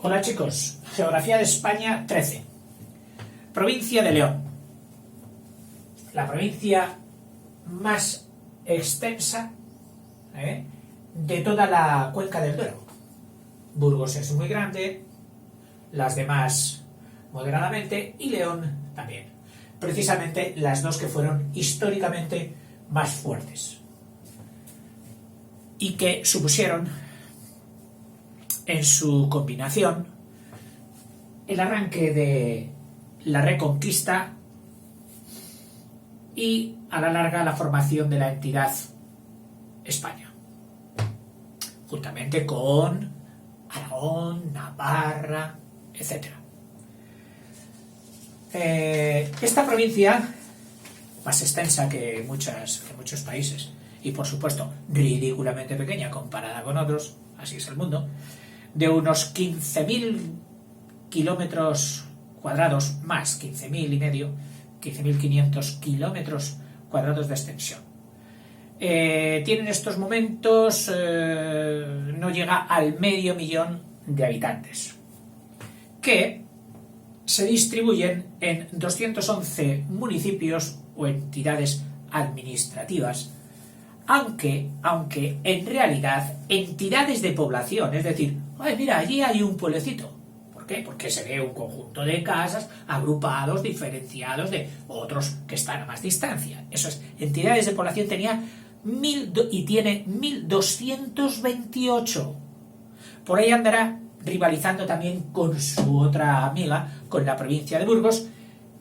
Hola chicos, Geografía de España 13. Provincia de León. La provincia más extensa de toda la cuenca del Duero. Burgos es muy grande, las demás moderadamente, y León también. Precisamente las dos que fueron históricamente más fuertes y que supusieron en su combinación el arranque de la Reconquista y a la larga la formación de la entidad España, juntamente con Aragón, Navarra, etc. Esta provincia, más extensa que muchos países y por supuesto ridículamente pequeña comparada con otros, así es el mundo, de unos 15.000 kilómetros cuadrados, más 15.000 y medio, 15.500 kilómetros cuadrados de extensión. Tiene en estos momentos, no llega al medio millón de habitantes, que se distribuyen en 211 municipios o entidades administrativas, aunque en realidad entidades de población, es decir, mira, allí hay un pueblecito. ¿Por qué? Porque se ve un conjunto de casas agrupados, diferenciados de otros que están a más distancia. Eso es, entidades de población tenía y tiene 1.228. Por ahí andará rivalizando también con su otra amiga, con la provincia de Burgos,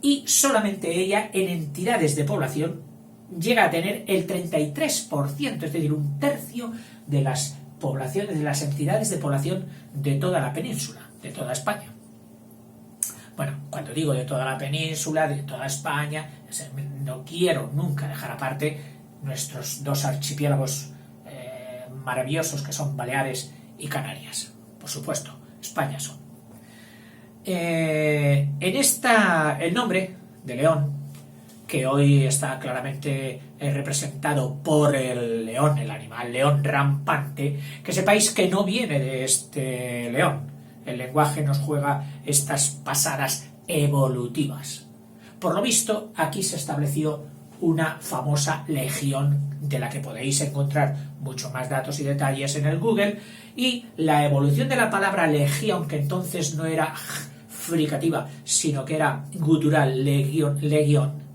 y solamente ella en entidades de población llega a tener el 33%, es decir, un tercio de las poblaciones, de las entidades de población de toda la península, de toda España. Bueno, cuando digo de toda la península, de toda España, no quiero nunca dejar aparte nuestros dos archipiélagos maravillosos que son Baleares y Canarias. Por supuesto, España son. El nombre de León, que hoy está claramente representado por el león, el animal león rampante, que sepáis que no viene de este león. El lenguaje nos juega estas pasadas evolutivas. Por lo visto, aquí se estableció una famosa legión de la que podéis encontrar mucho más datos y detalles en el Google, y la evolución de la palabra legión, que entonces no era fricativa, sino que era gutural, legión,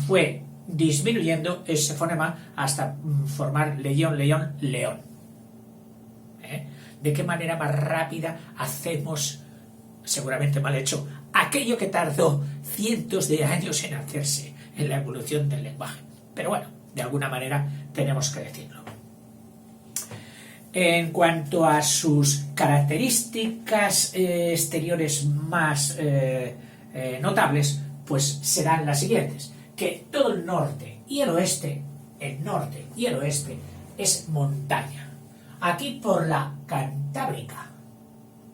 fue disminuyendo ese fonema hasta formar león. ¿De qué manera más rápida hacemos, seguramente mal hecho, aquello que tardó cientos de años en hacerse en la evolución del lenguaje? Pero bueno, de alguna manera tenemos que decirlo. En cuanto a sus características exteriores más notables, pues serán las siguientes: que todo el norte y el oeste es montaña. Aquí por la Cantábrica,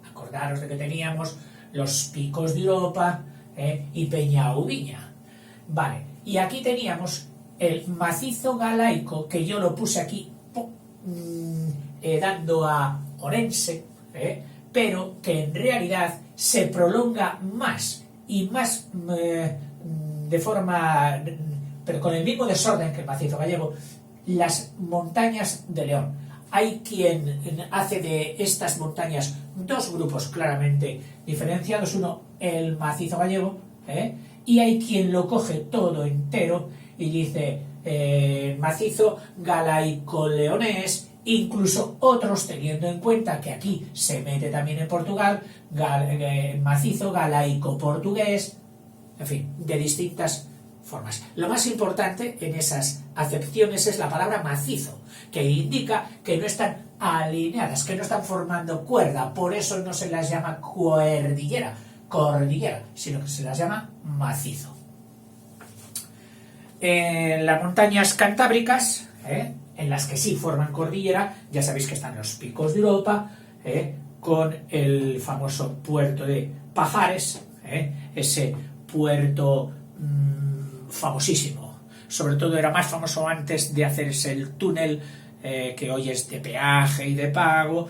acordaros de que teníamos los picos de Europa y Peñauviña, vale, y aquí teníamos el macizo galaico, que yo lo puse aquí dando a Orense, pero que en realidad se prolonga más y más de forma, pero con el mismo desorden que el macizo gallego, las montañas de León. Hay quien hace de estas montañas dos grupos claramente diferenciados: uno, el macizo gallego, y hay quien lo coge todo entero y dice macizo galaico-leonés, incluso otros, teniendo en cuenta que aquí se mete también en Portugal, macizo galaico-portugués, en fin, de distintas formas. Lo más importante en esas acepciones es la palabra macizo, que indica que no están alineadas, que no están formando cuerda. Por eso no se las llama cordillera, sino que se las llama macizo. En las montañas cantábricas, en las que sí forman cordillera, ya sabéis que están los picos de Europa, con el famoso puerto de Pajares, ese puerto famosísimo. Sobre todo era más famoso antes de hacerse el túnel que hoy es de peaje y de pago,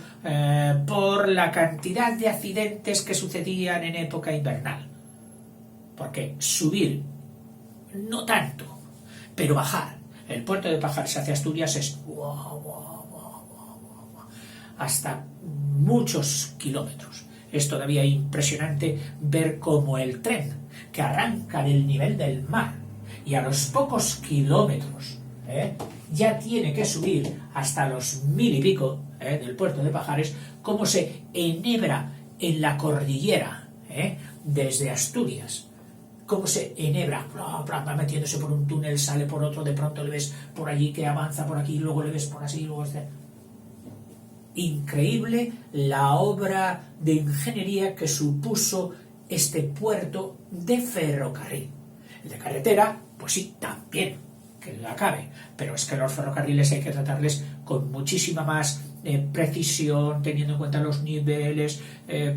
por la cantidad de accidentes que sucedían en época invernal. Porque subir, no tanto, pero bajar el puerto de Pajares hacia Asturias es hasta muchos kilómetros. Es todavía impresionante ver cómo el tren, que arranca del nivel del mar y a los pocos kilómetros ya tiene que subir hasta los 1000 y pico del puerto de Pajares, cómo se enhebra en la cordillera desde Asturias, cómo se enhebra, va metiéndose por un túnel, sale por otro, de pronto le ves por allí que avanza por aquí, luego le ves por así, luego increíble la obra de ingeniería que supuso este puerto de ferrocarril. El de carretera, pues sí, también, que la cabe, pero es que los ferrocarriles hay que tratarles con muchísima más precisión, teniendo en cuenta los niveles,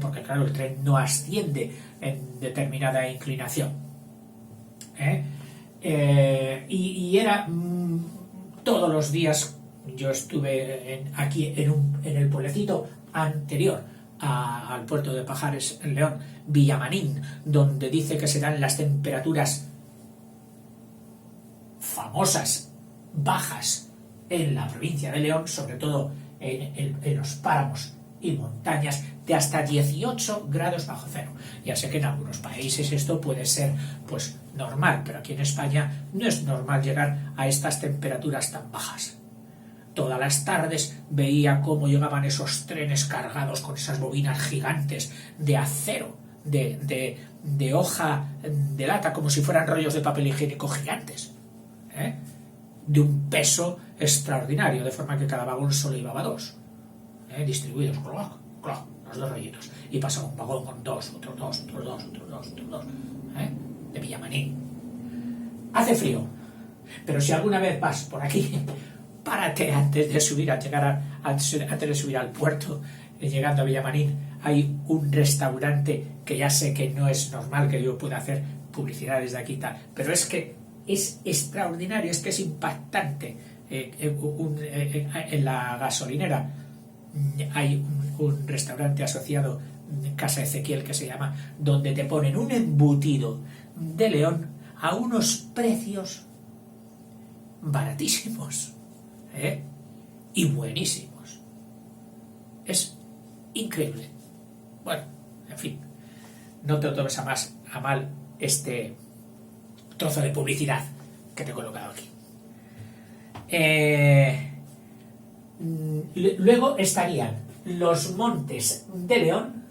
porque claro, el tren no asciende en determinada inclinación. Y era todos los días. Yo estuve aquí en el pueblecito anterior al puerto de Pajares, en León, Villamanín, donde dice que se dan las temperaturas famosas, bajas, en la provincia de León, sobre todo en los páramos y montañas, de hasta 18 grados bajo cero. Ya sé que en algunos países esto puede ser pues normal, pero aquí en España no es normal llegar a estas temperaturas tan bajas. Todas las tardes veía cómo llegaban esos trenes cargados con esas bobinas gigantes de acero, de hoja de lata, como si fueran rollos de papel higiénico gigantes, de un peso extraordinario, de forma que cada vagón solo llevaba dos, distribuidos, los dos rollitos, y pasaba un vagón con dos, otro dos, de Villamanín. Hace frío, pero si alguna vez vas por aquí, párate antes de subir antes de subir al puerto, llegando a Villamanín. Hay un restaurante que ya sé que no es normal que yo pueda hacer publicidad desde aquí, pero es que es extraordinario, es que es impactante. En la gasolinera hay un restaurante asociado, Casa Ezequiel, que se llama, donde te ponen un embutido de León a unos precios baratísimos. Y buenísimos. Es increíble. Bueno, en fin, no te lo tomes a mal este trozo de publicidad que te he colocado aquí. Luego estarían los Montes de León,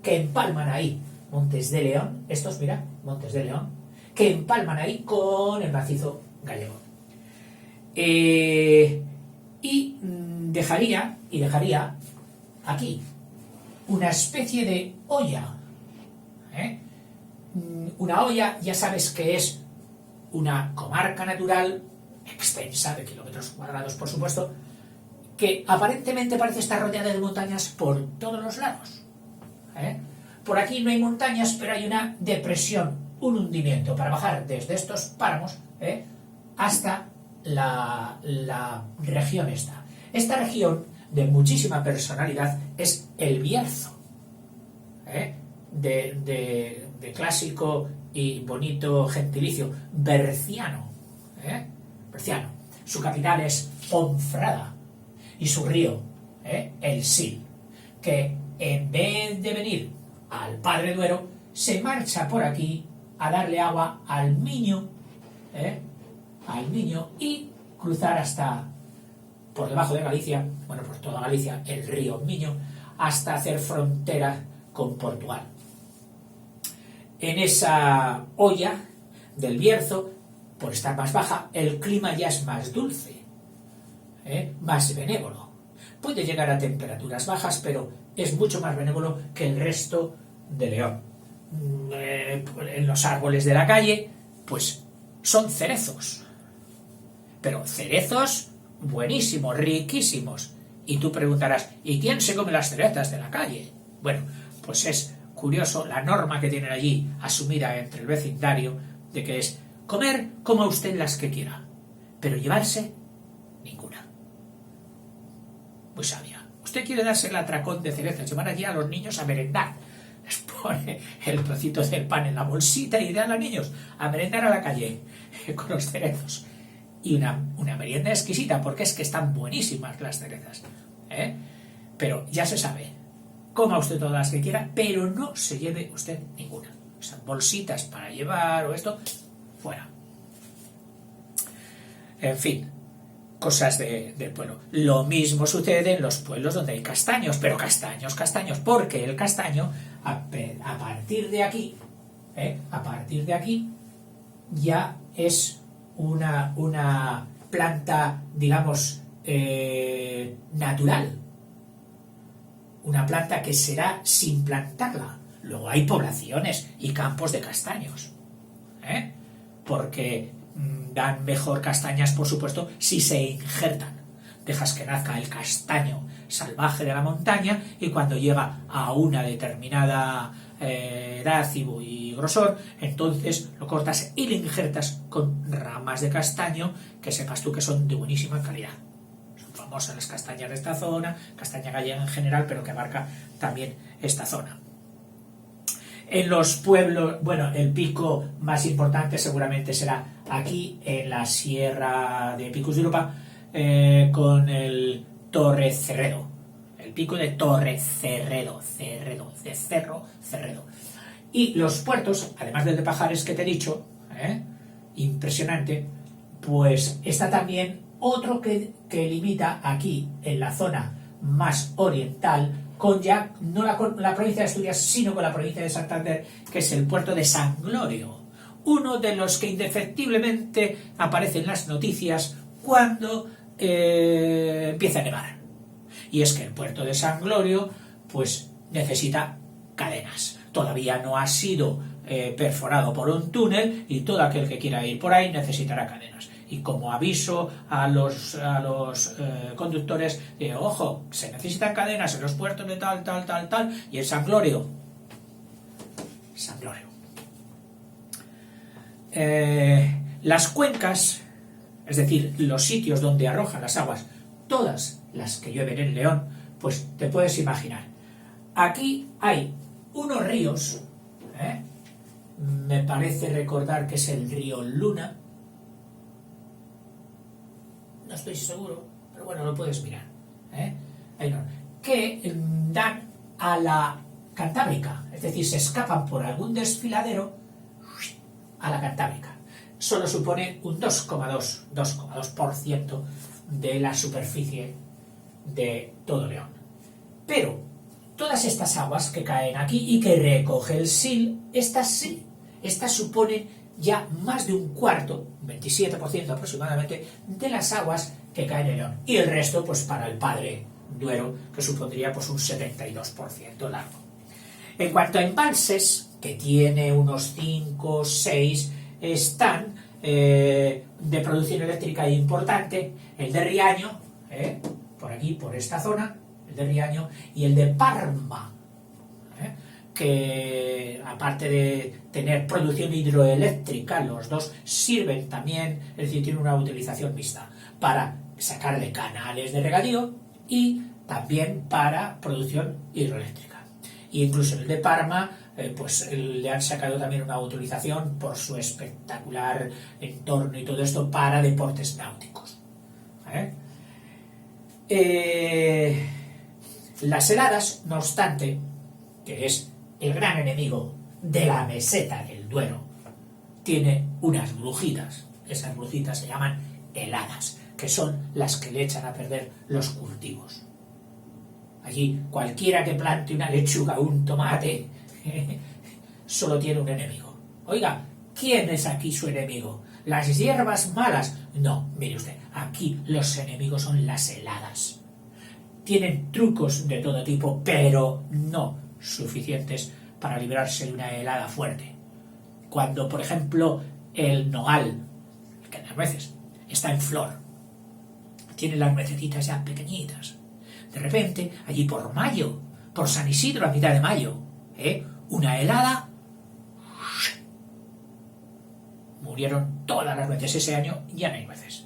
que empalman ahí, Montes de León, estos, mira, Montes de León, que empalman ahí con el macizo gallego. Y dejaría aquí una especie de olla. Una olla, ya sabes que es una comarca natural extensa, de kilómetros cuadrados, por supuesto, que aparentemente parece estar rodeada de montañas por todos los lados. Por aquí no hay montañas, pero hay una depresión, un hundimiento para bajar desde estos páramos hasta la región esta. Esta región de muchísima personalidad es el Bierzo, de clásico y bonito gentilicio, berciano. Su capital es Ponferrada y su río, el Sil, que en vez de venir al Padre Duero, se marcha por aquí a darle agua al Miño, y cruzar hasta por debajo de Galicia, bueno, por toda Galicia, el río Miño, hasta hacer frontera con Portugal. En esa olla del Bierzo, por estar más baja, el clima ya es más dulce, más benévolo. Puede llegar a temperaturas bajas, pero es mucho más benévolo que el resto de León. En los árboles de la calle, pues son cerezos, pero cerezos buenísimos, riquísimos. Y tú preguntarás, ¿y quién se come las cerezas de la calle? Bueno, pues es curioso la norma que tienen allí, asumida entre el vecindario, de que es comer como usted las que quiera, pero llevarse ninguna. Muy sabia. Usted quiere darse el atracón de cerezas, llevar allí a los niños a merendar. Les pone el trocito del pan en la bolsita y dan a los niños a merendar a la calle con los cerezos. Y una merienda exquisita, porque es que están buenísimas las cerezas. Pero ya se sabe, coma usted todas las que quiera, pero no se lleve usted ninguna. Esas bolsitas para llevar o esto, fuera. En fin, cosas del pueblo. Lo mismo sucede en los pueblos donde hay castaños, pero castaños, porque el castaño, a partir de aquí, ya es una planta, digamos, natural. Una planta que será sin plantarla. Luego hay poblaciones y campos de castaños, porque dan mejor castañas, por supuesto, si se injertan. Dejas que nazca el castaño salvaje de la montaña y cuando llega a una determinada edad y grosor, entonces lo cortas y le injertas con ramas de castaño que sepas tú que son de buenísima calidad. Son famosas las castañas de esta zona, castaña gallega en general, pero que abarca también esta zona. En los pueblos, bueno, el pico más importante seguramente será aquí en la Sierra de Picos de Europa, con el Torre Cerredo, el pico de Torre Cerredo, de Cerredo. Y los puertos, además del de Pajares que te he dicho, impresionante, pues está también otro que limita aquí en la zona más oriental con ya no la provincia de Asturias, sino con la provincia de Santander, que es el puerto de San Glorio, uno de los que indefectiblemente aparece en las noticias cuando empieza a nevar. Y es que el puerto de San Glorio pues necesita cadenas. Todavía no ha sido perforado por un túnel y todo aquel que quiera ir por ahí necesitará cadenas. Y como aviso a los conductores, ojo, se necesitan cadenas en los puertos de tal, y en San Glorio. Las cuencas, es decir, los sitios donde arrojan las aguas, todas las que llueven en León, pues te puedes imaginar. Aquí hay unos ríos, me parece recordar que es el río Luna, no estoy seguro, pero bueno, lo puedes mirar, que dan a la Cantábrica, es decir, se escapan por algún desfiladero a la Cantábrica. Solo supone un 2,2% de la superficie de todo León. Pero todas estas aguas que caen aquí y que recoge el Sil, estas suponen ya más de un cuarto, 27% aproximadamente, de las aguas que caen en León. Y el resto, pues para el Padre Duero, que supondría pues un 72% largo. En cuanto a embalses, que tiene unos 5 o 6, están de producción eléctrica importante, el de Riaño, por aquí, por esta zona, el de Riaño, y el de Parma, que aparte de tener producción hidroeléctrica, los dos sirven también, es decir, tienen una utilización mixta, para sacarle canales de regadío y también para producción hidroeléctrica. Y incluso el de Parma, pues le han sacado también una utilización por su espectacular entorno y todo esto para deportes náuticos. Las heladas, no obstante, que es el gran enemigo de la meseta del Duero, tiene unas brujitas. Esas brujitas se llaman heladas, que son las que le echan a perder los cultivos. Allí cualquiera que plante una lechuga o un tomate solo tiene un enemigo. Oiga, ¿quién es aquí su enemigo? ¿Las hierbas malas? No, mire usted, aquí los enemigos son las heladas. Tienen trucos de todo tipo, pero no suficientes para librarse de una helada fuerte. Cuando, por ejemplo, el nogal, el que da nueces, está en flor, tiene las nuececitas ya pequeñitas. De repente, allí por mayo, por San Isidro a mitad de mayo, una helada, murieron todas las nueces. Ese año ya no hay nueces.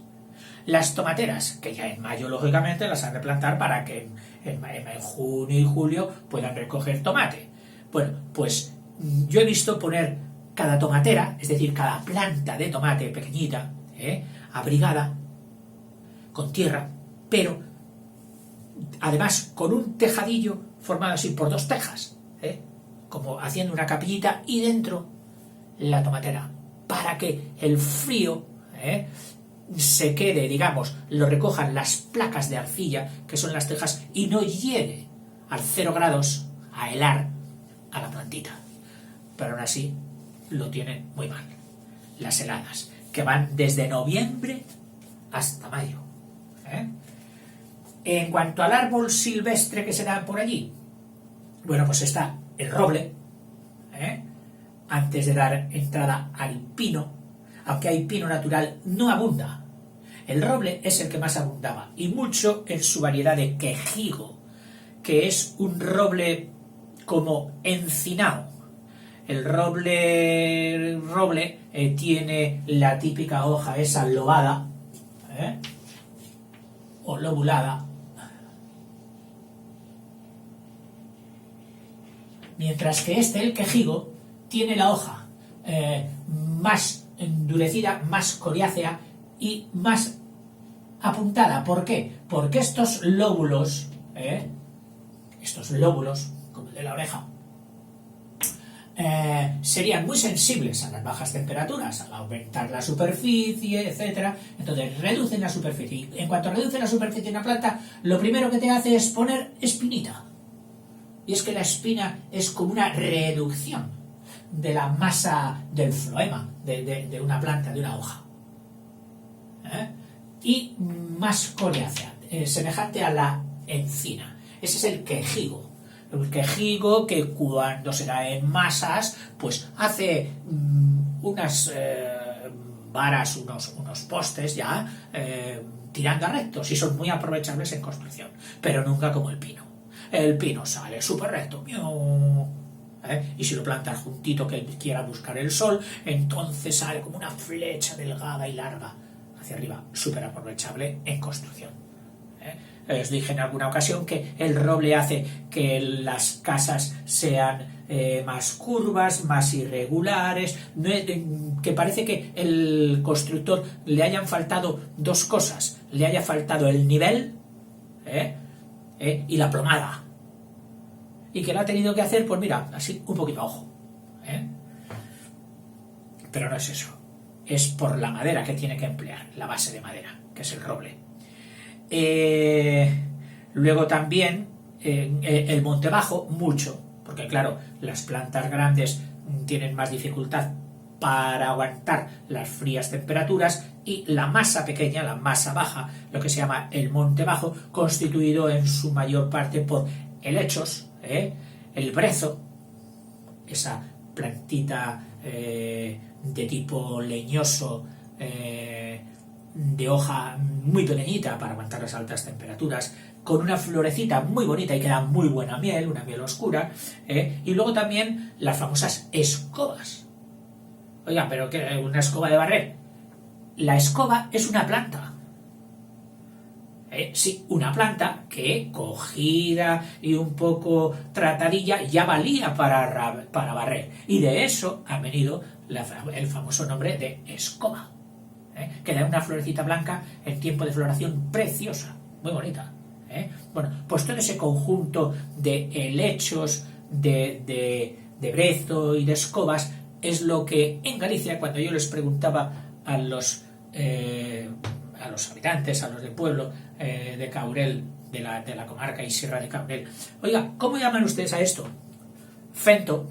Las tomateras, que ya en mayo lógicamente las han de plantar para que en junio y julio puedan recoger tomate. Bueno, pues yo he visto poner cada tomatera, es decir, cada planta de tomate pequeñita, abrigada, con tierra, pero además con un tejadillo formado así por dos tejas, como haciendo una capillita, y dentro la tomatera, para que el frío se quede, digamos, lo recojan las placas de arcilla, que son las tejas, y no llegue al 0 grados a helar a la plantita. Pero aún así lo tienen muy mal. Las heladas, que van desde noviembre hasta mayo. En cuanto al árbol silvestre que se da por allí, bueno, pues está el roble, antes de dar entrada al pino, aunque hay pino natural, no abunda. El roble es el que más abundaba, y mucho en su variedad de quejigo, que es un roble como encinao. El roble tiene la típica hoja esa lobada, o lobulada, mientras que el quejigo, tiene la hoja más endurecida, más coriácea y más apuntada. ¿Por qué? Porque estos lóbulos, como el de la oreja, serían muy sensibles a las bajas temperaturas, al aumentar la superficie, etcétera. Entonces reducen la superficie, y en cuanto reduce la superficie de una planta, lo primero que te hace es poner espinita. Y es que la espina es como una reducción de la masa del floema de una planta, de una hoja, y más coriácea, semejante a la encina. Ese es el quejigo. El quejigo, que cuando se da en masas, pues hace unas varas, unos postes ya tirando a rectos, y son muy aprovechables en construcción, pero nunca como el pino. El pino sale súper recto, y si lo plantas juntito, que quiera buscar el sol, entonces sale como una flecha delgada y larga hacia arriba, súper aprovechable en construcción. Os dije en alguna ocasión que el roble hace que las casas sean más curvas, más irregulares, que parece que el constructor le hayan faltado dos cosas: le haya faltado el nivel y la plomada, y que lo ha tenido que hacer, pues mira, así un poquito a ojo, pero no es eso, es por la madera que tiene que emplear, la base de madera, que es el roble. Luego también el monte bajo, mucho, porque claro, las plantas grandes tienen más dificultad para aguantar las frías temperaturas, y la masa pequeña, la masa baja, lo que se llama el monte bajo, constituido en su mayor parte por helechos, el brezo, esa plantita de tipo leñoso, de hoja muy pequeñita para aguantar las altas temperaturas, con una florecita muy bonita y que da muy buena miel, una miel oscura, y luego también las famosas escobas. Oigan, pero ¿qué? ¿Una escoba de barrer? La escoba es una planta. Sí, una planta que, cogida y un poco tratadilla, ya valía para barrer. Y de eso ha venido el famoso nombre de escoba, que da una florecita blanca en tiempo de floración preciosa, muy bonita. Bueno, pues todo ese conjunto de helechos, de brezo y de escobas, es lo que en Galicia, cuando yo les preguntaba a los habitantes, a los del pueblo de Caurel, de la comarca y sierra de Caurel, oiga, ¿cómo llaman ustedes a esto? Fento,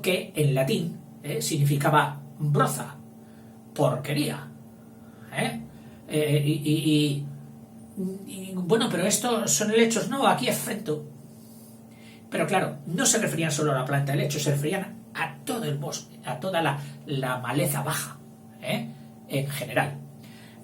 que en latín significaba broza, porquería. Y bueno, pero estos son helechos. No, aquí es fento. Pero claro, no se referían solo a la planta de helecho, se referían a todo el bosque, a toda la maleza baja, en general.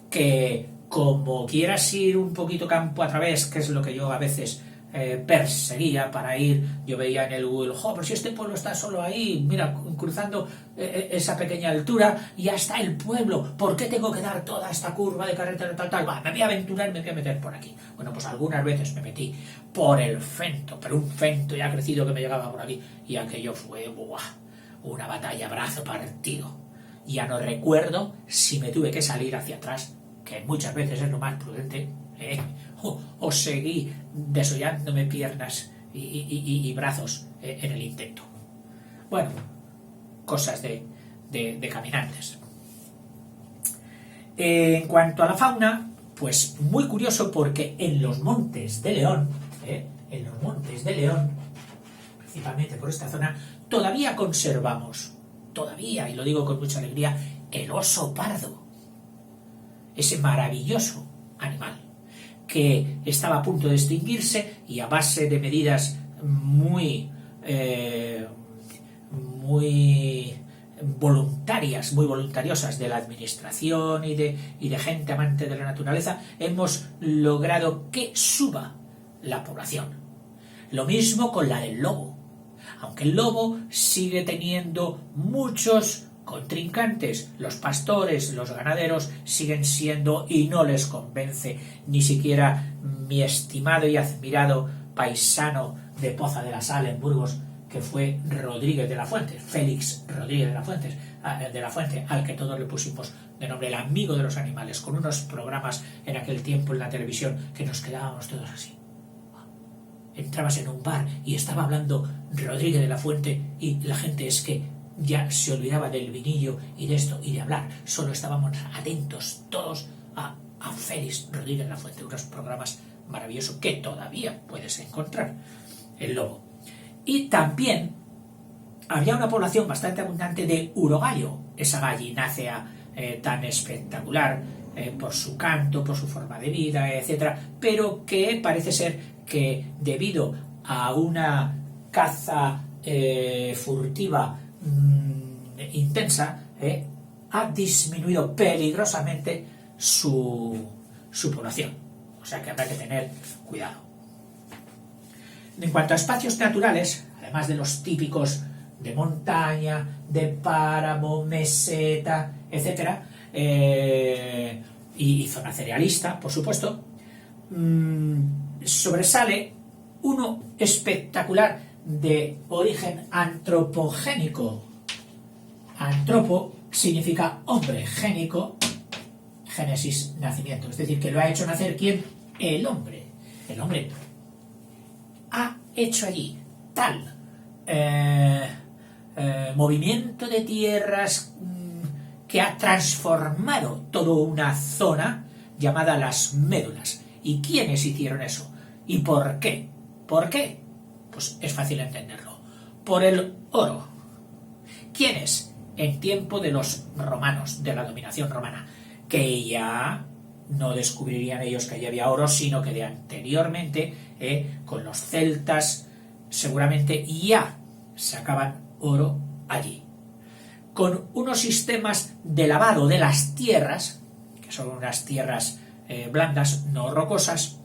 Que como quieras ir un poquito campo a través, que es lo que yo a veces perseguía para ir. Yo veía en el Google, pero si este pueblo está solo ahí, mira, cruzando esa pequeña altura, y ya está el pueblo, ¿por qué tengo que dar toda esta curva de carretera tal? Me voy a aventurar, me voy a meter por aquí. Bueno, pues algunas veces me metí por el Fento, pero un Fento ya crecido que me llegaba por aquí, y aquello fue una batalla a brazo partido. Ya no recuerdo si me tuve que salir hacia atrás, que muchas veces es lo más prudente, o seguí desollándome piernas y brazos en el intento. Bueno, cosas de caminantes. En cuanto a la fauna, pues muy curioso, porque en los Montes de León, principalmente por esta zona, todavía conservamos, y lo digo con mucha alegría, el oso pardo, ese maravilloso animal que estaba a punto de extinguirse, y a base de medidas muy voluntariosas de la administración y de gente amante de la naturaleza, hemos logrado que suba la población. Lo mismo con la del lobo, aunque el lobo sigue teniendo muchos contrincantes. Los pastores, los ganaderos siguen siendo, y no les convence ni siquiera mi estimado y admirado paisano de Poza de la Sal en Burgos, que fue Rodríguez de la Fuente, Félix Rodríguez de la Fuente, al que todos le pusimos de nombre el amigo de los animales, con unos programas en aquel tiempo en la televisión que nos quedábamos todos así. Entrabas en un bar y estaba hablando Rodríguez de la Fuente, y la gente es que ya se olvidaba del vinillo y de esto y de hablar, solo estábamos atentos todos a Félix Rodríguez de la Fuente, unos programas maravillosos que todavía puedes encontrar. El lobo. Y también había una población bastante abundante de urogallo, esa gallinácea tan espectacular por su canto, por su forma de vida, etcétera, pero que parece ser que debido a una caza furtiva intensa, ha disminuido peligrosamente su población. O sea que habrá que tener cuidado. En cuanto a espacios naturales, además de los típicos de montaña, de páramo, meseta, etcétera, y zona cerealista, por supuesto, sobresale uno espectacular de origen antropogénico. Antropo significa hombre, génico, génesis, nacimiento. Es decir, que lo ha hecho nacer ¿quién? El hombre. El hombre ha hecho allí tal movimiento de tierras que ha transformado toda una zona llamada las médulas. ¿Y quiénes hicieron eso? ¿Y por qué? ¿Por qué? Pues es fácil entenderlo. Por el oro. ¿Quiénes? En tiempo de los romanos, de la dominación romana, que ya no descubrirían ellos que allí había oro, sino que de anteriormente, con los celtas, seguramente ya sacaban oro allí. Con unos sistemas de lavado de las tierras, que son unas tierras blandas, no rocosas,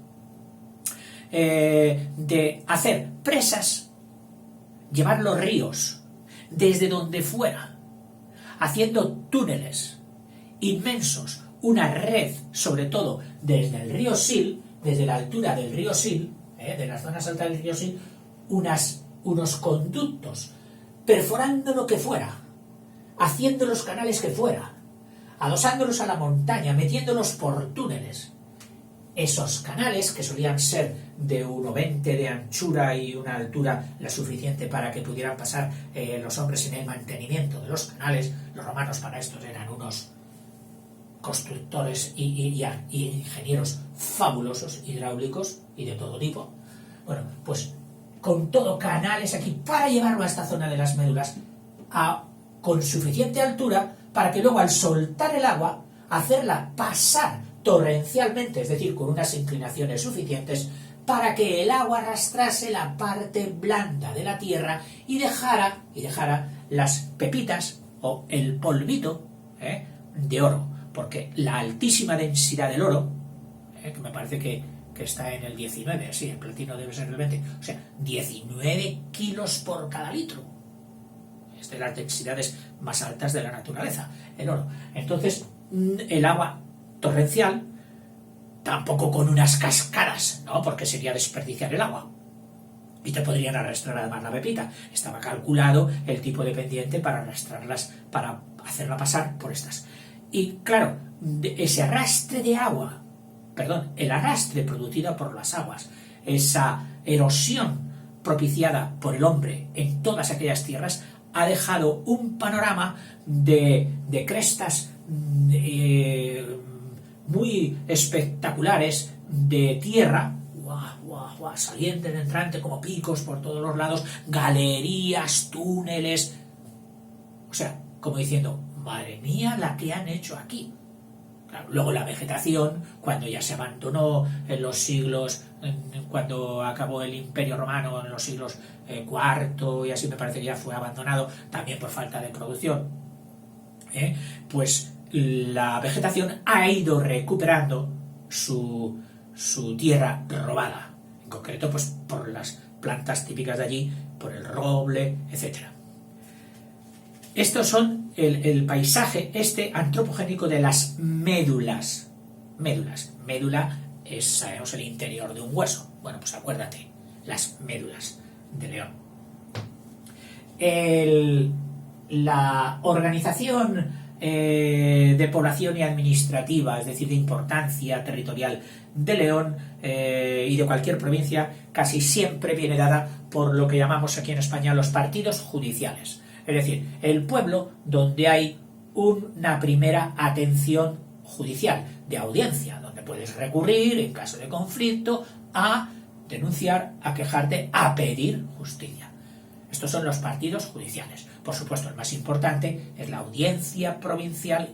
de hacer presas, llevar los ríos desde donde fuera, haciendo túneles inmensos, una red, sobre todo desde el río Sil, desde la altura del río Sil, de las zonas altas del río Sil, unos conductos, perforando lo que fuera, haciendo los canales que fuera, adosándolos a la montaña, metiéndolos por túneles. Esos canales, que solían ser de 1,20 de anchura y una altura la suficiente para que pudieran pasar los hombres en el mantenimiento de los canales, los romanos para estos eran unos constructores y ingenieros fabulosos, hidráulicos y de todo tipo. Bueno, pues con todo canales aquí para llevarlo a esta zona de las médulas con suficiente altura para que luego al soltar el agua, hacerla pasar torrencialmente, es decir, con unas inclinaciones suficientes para que el agua arrastrase la parte blanda de la tierra y dejara las pepitas o el polvito de oro, porque la altísima densidad del oro, que me parece que que está en el 19, sí, el platino debe ser el 20, o sea, 19 kilos por cada litro. Es de las densidades más altas de la naturaleza, el oro. Entonces, el agua torrencial, tampoco con unas cascadas, ¿no? Porque sería desperdiciar el agua. Y te podrían arrastrar además la pepita. Estaba calculado el tipo de pendiente para arrastrarlas, para hacerla pasar por estas. Y claro, ese arrastre de agua, perdón, el arrastre producido por las aguas, esa erosión propiciada por el hombre en todas aquellas tierras, ha dejado un panorama de crestas muy espectaculares de tierra, saliente, entrante, como picos por todos los lados, galerías, túneles, o sea, como diciendo, madre mía la que han hecho aquí. Claro, luego la vegetación, cuando ya se abandonó en los siglos, cuando acabó el Imperio Romano en los siglos IV y así, me parece que ya fue abandonado, también por falta de producción, pues la vegetación ha ido recuperando su tierra robada, en concreto pues por las plantas típicas de allí, por el roble, etc. Estos son el paisaje antropogénico de las médulas. Médula es, sabemos, el interior de un hueso. Bueno, pues acuérdate, las médulas de león. La organización de población y administrativa, es decir, de importancia territorial de León y de cualquier provincia, casi siempre viene dada por lo que llamamos aquí en España los partidos judiciales. Es decir, el pueblo donde hay una primera atención judicial, de audiencia, donde puedes recurrir en caso de conflicto a denunciar, a quejarte, a pedir justicia. Estos son los partidos judiciales. Por supuesto, el más importante es la audiencia provincial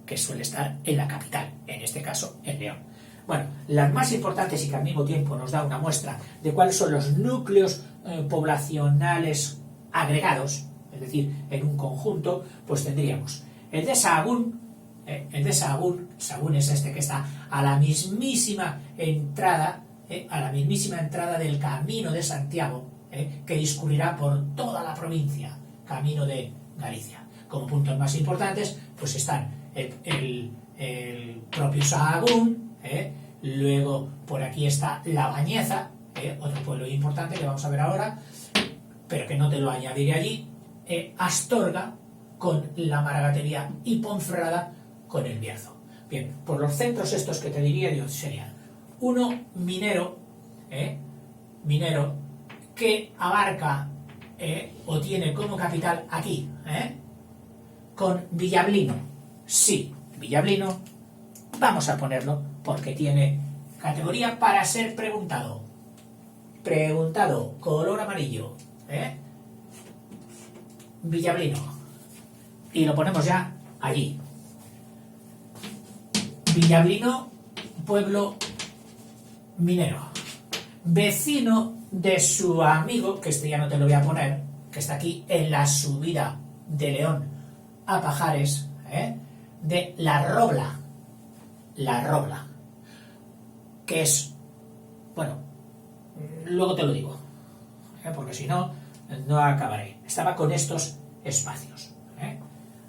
que suele estar en la capital, en este caso en León. Bueno, las más importantes y que al mismo tiempo nos da una muestra de cuáles son los núcleos poblacionales agregados, es decir, en un conjunto, pues tendríamos el de Sahagún. Sahagún es este que está a la mismísima entrada del Camino de Santiago, que discurrirá por toda la provincia, camino de Galicia. Como puntos más importantes, pues están el propio Sahagún, luego por aquí está La Bañeza, otro pueblo importante que vamos a ver ahora, pero que no te lo añadiré allí, Astorga con la Maragatería y Ponferrada con el Bierzo. Bien, por los centros estos que te diría yo serían uno minero, que abarca o tiene como capital aquí, con Villablino. Sí, Villablino, vamos a ponerlo porque tiene categoría para ser preguntado. Preguntado, color amarillo, Villablino. Y lo ponemos ya allí. Villablino, pueblo minero. Vecino de su amigo, que este ya no te lo voy a poner, que está aquí en la subida de León a Pajares, de La Robla, que es, bueno, luego te lo digo, porque si no, no acabaré. Estaba con estos espacios.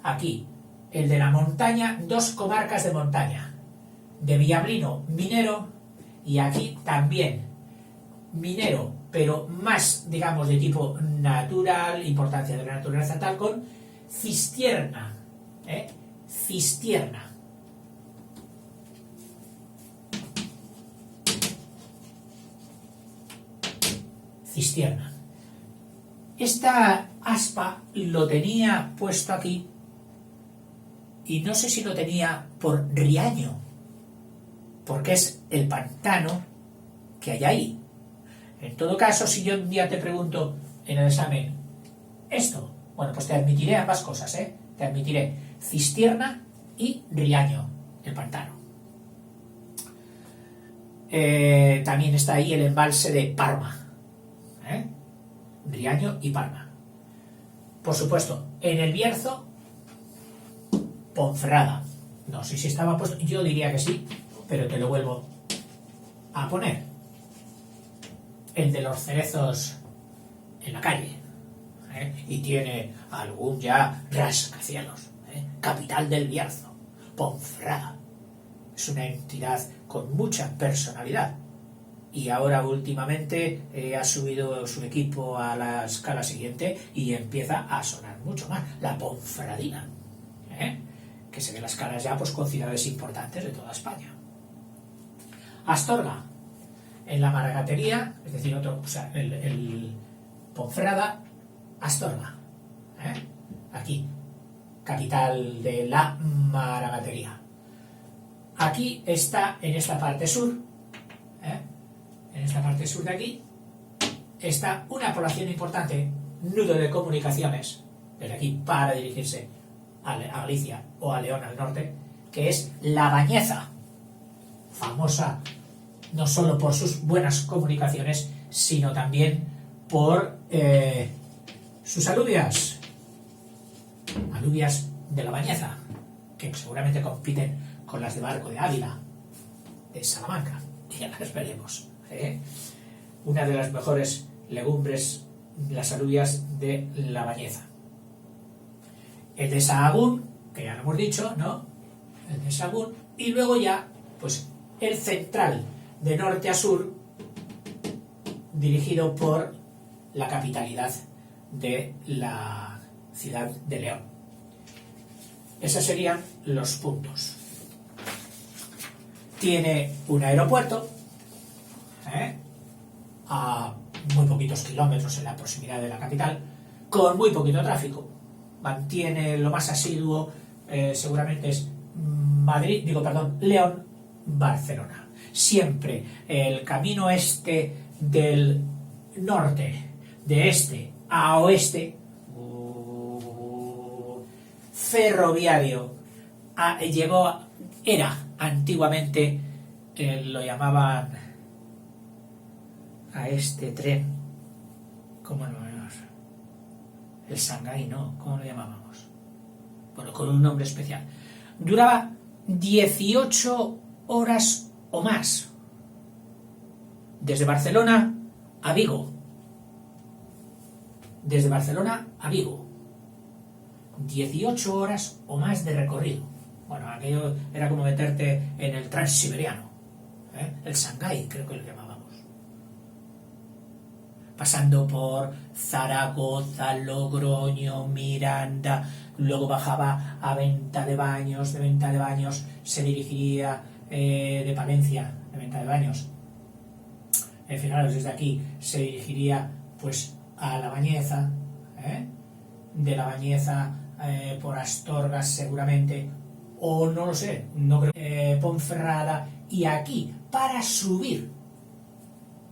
Aquí, el de la montaña, dos comarcas de montaña, de Villablino, minero, y aquí también minero, pero más, digamos, de tipo natural, importancia de la naturaleza tal, con Cistierna, Cistierna. Cistierna. Esta aspa lo tenía puesto aquí y no sé si lo tenía por Riaño, porque es el pantano que hay ahí. En todo caso, si yo un día te pregunto en el examen esto, bueno, pues te admitiré ambas cosas, te admitiré Cistierna y Riaño, el pantano. También está ahí el embalse de Parma, Riaño y Parma. Por supuesto, en el Bierzo, Ponferrada. No sé si estaba puesto, yo diría que sí, pero te lo vuelvo a poner el de los cerezos en la calle, y tiene algún ya rascacielos, capital del Bierzo, Ponferrada. Es una entidad con mucha personalidad y ahora últimamente ha subido su equipo a la escala siguiente y empieza a sonar mucho más, la Ponferradina, que se ve las caras ya pues con ciudades importantes de toda España. Astorga, en la Maragatería, es decir, el Ponferrada, Astorga, aquí, capital de la Maragatería. Aquí está, en esta parte sur, en esta parte sur de aquí, está una población importante, nudo de comunicaciones, desde aquí para dirigirse a Galicia o a León al norte, que es La Bañeza, famosa no solo por sus buenas comunicaciones, sino también por sus alubias de La Bañeza, que seguramente compiten con las de Barco de Ávila, de Salamanca, ya las veremos. Una de las mejores legumbres, las alubias de La Bañeza. El de Sahagún, que ya lo hemos dicho, ¿no? El de Sahagún, y luego ya, pues, el central, de norte a sur, dirigido por la capitalidad de la ciudad de León. Esos serían los puntos. Tiene un aeropuerto a muy poquitos kilómetros en la proximidad de la capital, con muy poquito tráfico. Mantiene lo más asiduo, seguramente es León, Barcelona. Siempre el camino este del norte, de este a oeste, ferroviario, era antiguamente, lo llamaban a este tren, ¿cómo lo llamamos? El Shanghái, ¿no? ¿Cómo lo llamábamos? Bueno, con un nombre especial. Duraba 18 horas o más, desde Barcelona a Vigo. Desde Barcelona a Vigo. 18 horas o más de recorrido. Bueno, aquello era como meterte en el Transiberiano, el Shanghái, creo que lo llamábamos. Pasando por Zaragoza, Logroño, Miranda, luego bajaba a Venta de Baños, de Venta de Baños se dirigiría de Palencia, de Venta de Baños. Fijaros, desde aquí se dirigiría pues a La Bañeza, de La Bañeza por Astorga seguramente, o no lo sé, no creo, Ponferrada, y aquí para subir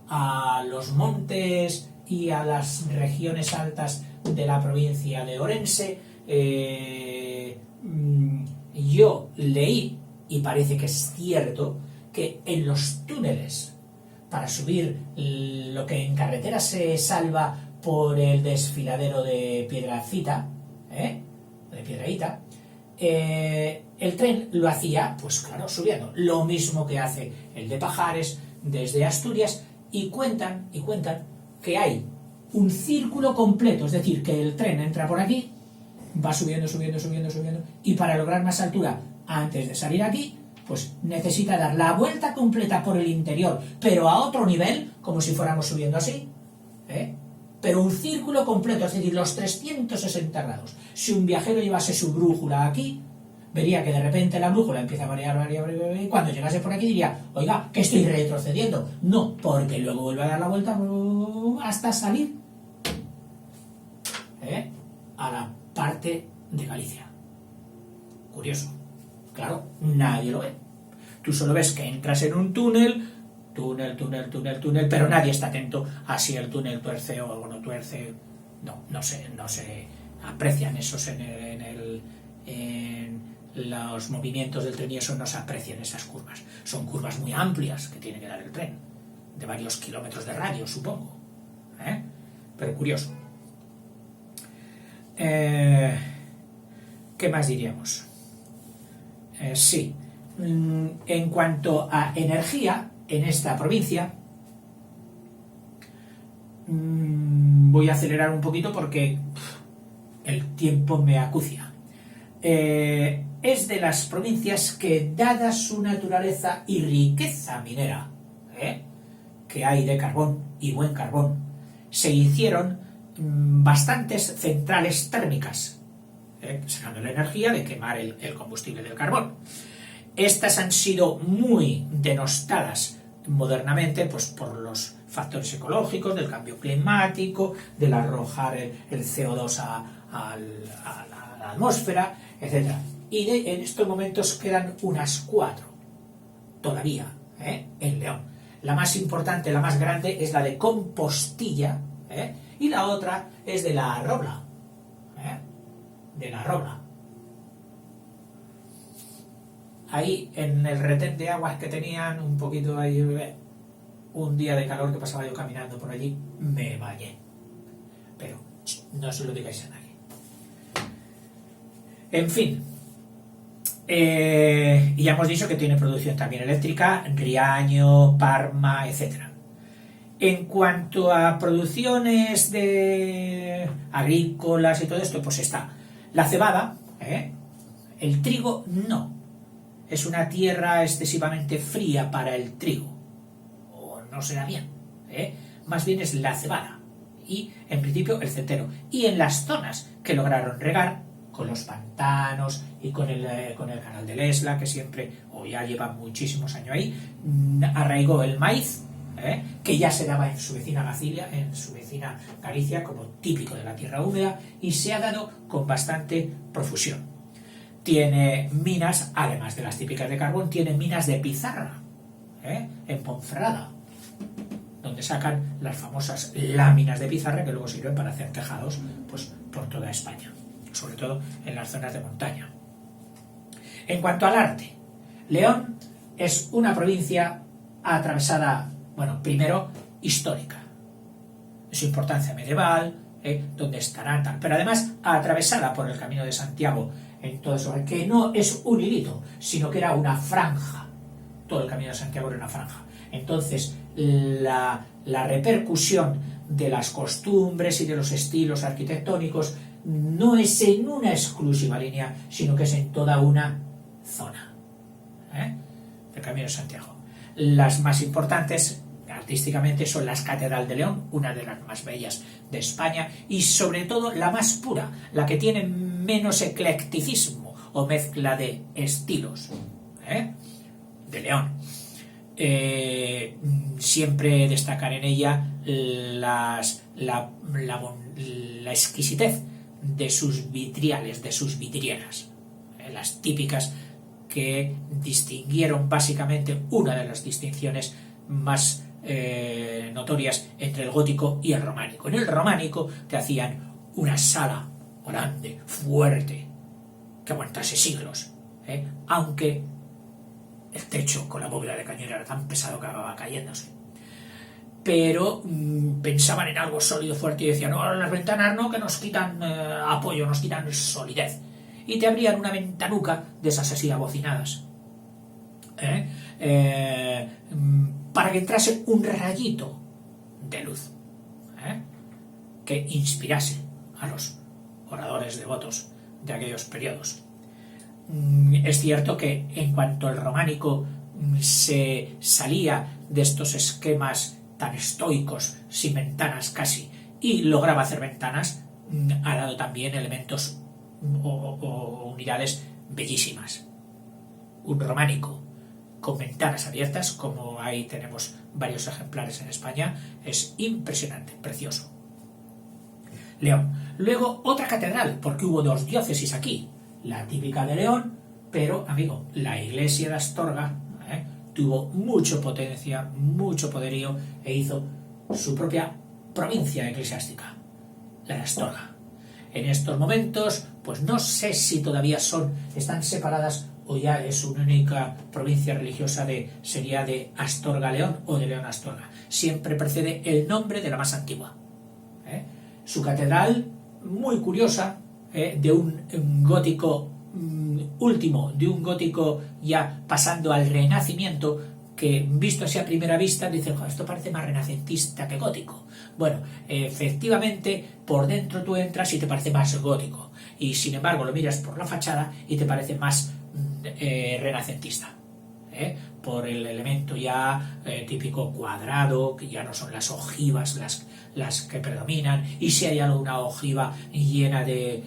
a los montes y a las regiones altas de la provincia de Orense. Yo leí, y parece que es cierto, que en los túneles para subir lo que en carretera se salva por el desfiladero de Piedrahita, de Piedrahita, el tren lo hacía, pues claro, subiendo, lo mismo que hace el de Pajares desde Asturias, y cuentan que hay un círculo completo, es decir, que el tren entra por aquí, va subiendo, y para lograr más altura antes de salir aquí, pues necesita dar la vuelta completa por el interior, pero a otro nivel, como si fuéramos subiendo así, pero un círculo completo, es decir, los 360 grados. Si un viajero llevase su brújula aquí, vería que de repente la brújula empieza a variar, y cuando llegase por aquí diría, oiga, que estoy retrocediendo. No, porque luego vuelve a dar la vuelta hasta salir a la parte de Galicia. Curioso. Claro, nadie lo ve. Tú solo ves que entras en un túnel, pero nadie está atento a si el túnel tuerce o no tuerce. No se aprecian esos en los movimientos del tren, y eso no se aprecian esas curvas. Son curvas muy amplias que tiene que dar el tren, de varios kilómetros de radio, supongo. Pero curioso. ¿Qué más diríamos? Sí. En cuanto a energía, en esta provincia. Voy a acelerar un poquito porque el tiempo me acucia. Es de las provincias que, dada su naturaleza y riqueza minera, que hay de carbón y buen carbón, se hicieron bastantes centrales térmicas, sacando la energía de quemar el combustible del carbón. Estas han sido muy denostadas modernamente, pues por los factores ecológicos, del cambio climático, del arrojar el CO2 a la atmósfera, etc. Y en estos momentos quedan unas 4 todavía en León. La más importante, la más grande, es la de Compostilla, y la otra es de La Robla. De La Robla. Ahí en el retén de aguas que tenían, un poquito ahí, un día de calor que pasaba yo caminando por allí, me bañé. Pero no se lo digáis a nadie. En fin, ya hemos dicho que tiene producción también eléctrica, Riaño, Parma, etc. En cuanto a producciones de agrícolas y todo esto, pues está la cebada, el trigo no. Es una tierra excesivamente fría para el trigo, o no será bien, más bien es la cebada y en principio el centeno. Y en las zonas que lograron regar, con los pantanos y con el canal del Esla, que siempre, o ya lleva muchísimos años ahí, arraigó el maíz, que ya se daba en su vecina Galicia como típico de la tierra húmeda, y se ha dado con bastante profusión. Tiene minas, además de las típicas de carbón, tiene minas de pizarra, en Ponferrada, donde sacan las famosas láminas de pizarra que luego sirven para hacer tejados, pues, por toda España, sobre todo en las zonas de montaña. En cuanto al arte, León es una provincia atravesada, bueno, primero histórica, su importancia medieval, donde estará tal, pero además atravesada por el Camino de Santiago, en todo eso, que no es un hilito, sino que era una franja. Todo el Camino de Santiago era una franja. Entonces, la repercusión de las costumbres y de los estilos arquitectónicos no es en una exclusiva línea, sino que es en toda una zona del Camino de Santiago. Las más importantes artísticamente son las Catedral de León, una de las más bellas de España, y sobre todo la más pura, la que tiene menos eclecticismo o mezcla de estilos, de León. Siempre destacar en ella la exquisitez de sus vitriales, de sus vidrieras, las típicas que distinguieron básicamente una de las distinciones más notorias entre el gótico y el románico. En el románico te hacían una sala grande, fuerte, que aguantase siglos, aunque el techo con la bóveda de cañón era tan pesado que acababa cayéndose. Pero pensaban en algo sólido, fuerte, y decían, no, las ventanas no, que nos quitan apoyo, nos quitan solidez. Y te abrían una ventanuca de esas así abocinadas, para que entrase un rayito de luz, que inspirase a los oradores devotos de aquellos periodos. Es cierto que en cuanto el románico se salía de estos esquemas tan estoicos, sin ventanas casi, y lograba hacer ventanas, ha dado también elementos o unidades bellísimas. Un románico con ventanas abiertas, como ahí tenemos varios ejemplares en España, es impresionante, precioso. León. Luego otra catedral, porque hubo 2 diócesis aquí, la típica de León, pero, amigo, la iglesia de Astorga tuvo mucha potencia, mucho poderío, e hizo su propia provincia eclesiástica, la de Astorga. En estos momentos, pues no sé si todavía están separadas o ya es una única provincia religiosa, sería de Astorga-León o de León-Astorga. Siempre precede el nombre de la más antigua. Su catedral, muy curiosa, de un gótico último, de un gótico ya pasando al Renacimiento, que visto así a primera vista dicen, esto parece más renacentista que gótico. Bueno, efectivamente, por dentro tú entras y te parece más gótico, y sin embargo lo miras por la fachada y te parece más renacentista, por el elemento ya típico cuadrado, que ya no son las ojivas las que predominan, y si hay alguna ojiva llena de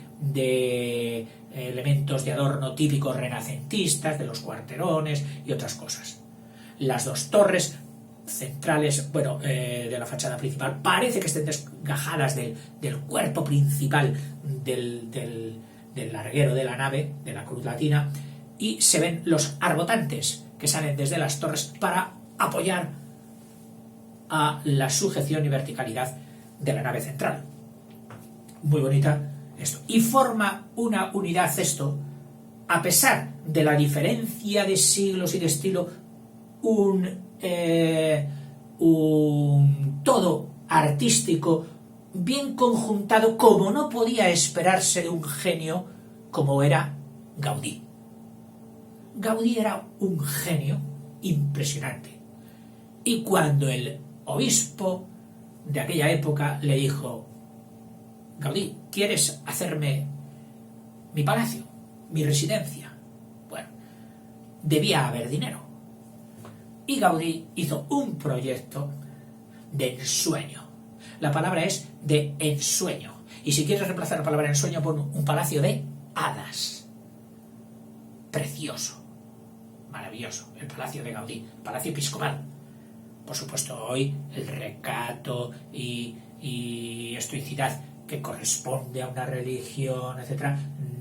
elementos de adorno típicos renacentistas, de los cuarterones y otras cosas. Las dos torres centrales, de la fachada principal, parece que estén desgajadas del cuerpo principal del larguero de la nave, de la cruz latina, y se ven los arbotantes que salen desde las torres para apoyar a la sujeción y verticalidad de la nave central. Muy bonita esto. Y forma una unidad esto, a pesar de la diferencia de siglos y de estilo, un todo artístico bien conjuntado, como no podía esperarse de un genio como era Gaudí. Gaudí era un genio impresionante. Y cuando el obispo de aquella época le dijo, Gaudí, ¿quieres hacerme mi palacio, mi residencia? Bueno, debía haber dinero. Y Gaudí hizo un proyecto de ensueño. La palabra es de ensueño. Y si quieres reemplazar la palabra ensueño, pon un palacio de hadas. Precioso. Maravilloso. El palacio de Gaudí. Palacio episcopal. Por supuesto, hoy el recato y estoicidad que corresponde a una religión, etc.,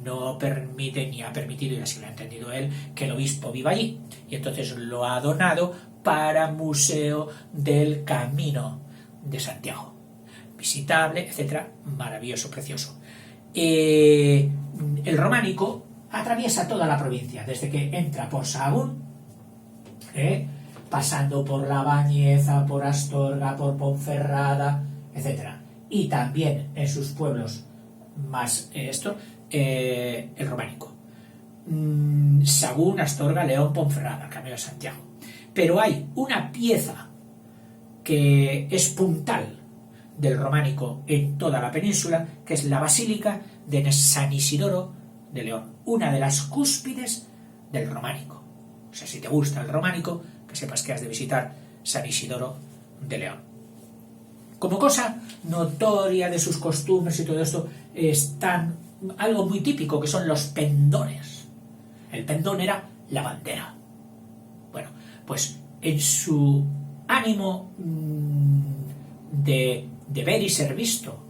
no permite ni ha permitido, y así lo ha entendido él, que el obispo viva allí. Y entonces lo ha donado para Museo del Camino de Santiago. Visitable, etc. Maravilloso, precioso. El románico atraviesa toda la provincia, desde que entra por Sahagún, pasando por La Bañeza, por Astorga, por Ponferrada, etc. Y también en sus pueblos más el románico. Sahagún, Astorga, León, Ponferrada, Camino de Santiago. Pero hay una pieza que es puntal del románico en toda la península, que es la Basílica de San Isidoro de León, una de las cúspides del románico. O sea, si te gusta el románico, que sepas que has de visitar San Isidoro de León. Como cosa notoria de sus costumbres y todo esto, están algo muy típico, que son los pendones. El pendón era la bandera. Bueno, pues en su ánimo de ver y ser visto,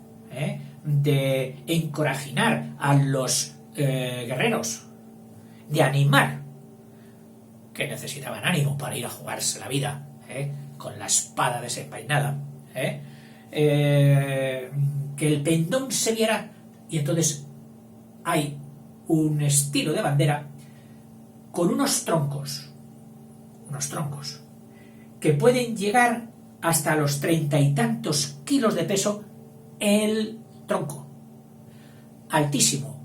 de encorajinar a los guerreros, de animar, que necesitaban ánimo para ir a jugarse la vida, con la espada desenvainada, que el pendón se viera, y entonces hay un estilo de bandera con unos troncos que pueden llegar hasta los 30 y tantos kilos de peso el tronco. Altísimo.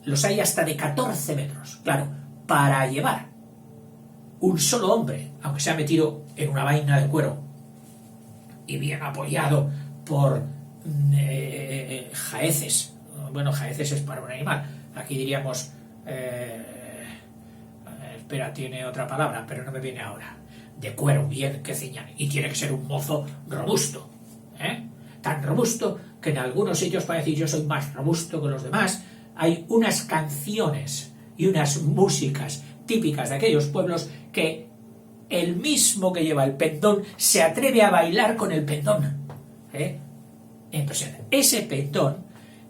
Los hay hasta de 14 metros. Claro, para llevar un solo hombre, aunque se ha metido en una vaina de cuero y bien apoyado por jaeces. Bueno, jaeces es para un animal. Aquí diríamos... tiene otra palabra, pero no me viene ahora. De cuero bien que ciñan. Y tiene que ser un mozo robusto. Tan robusto que en algunos sitios, para decir yo soy más robusto que los demás, hay unas canciones y unas músicas típicas de aquellos pueblos que el mismo que lleva el pendón se atreve a bailar con el pendón. Impresionante. Ese pendón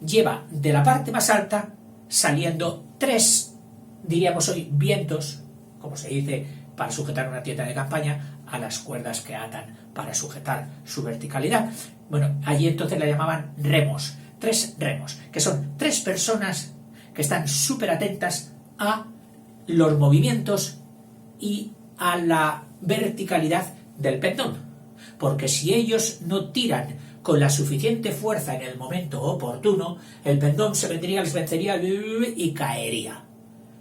lleva de la parte más alta saliendo 3, diríamos hoy, vientos, como se dice, para sujetar una tienda de campaña, a las cuerdas que atan para sujetar su verticalidad. Bueno, allí entonces la llamaban remos. 3 remos, que son 3 personas que están súper atentas a los movimientos y a la verticalidad del pendón. Porque si ellos no tiran con la suficiente fuerza en el momento oportuno, el pendón les vencería y caería.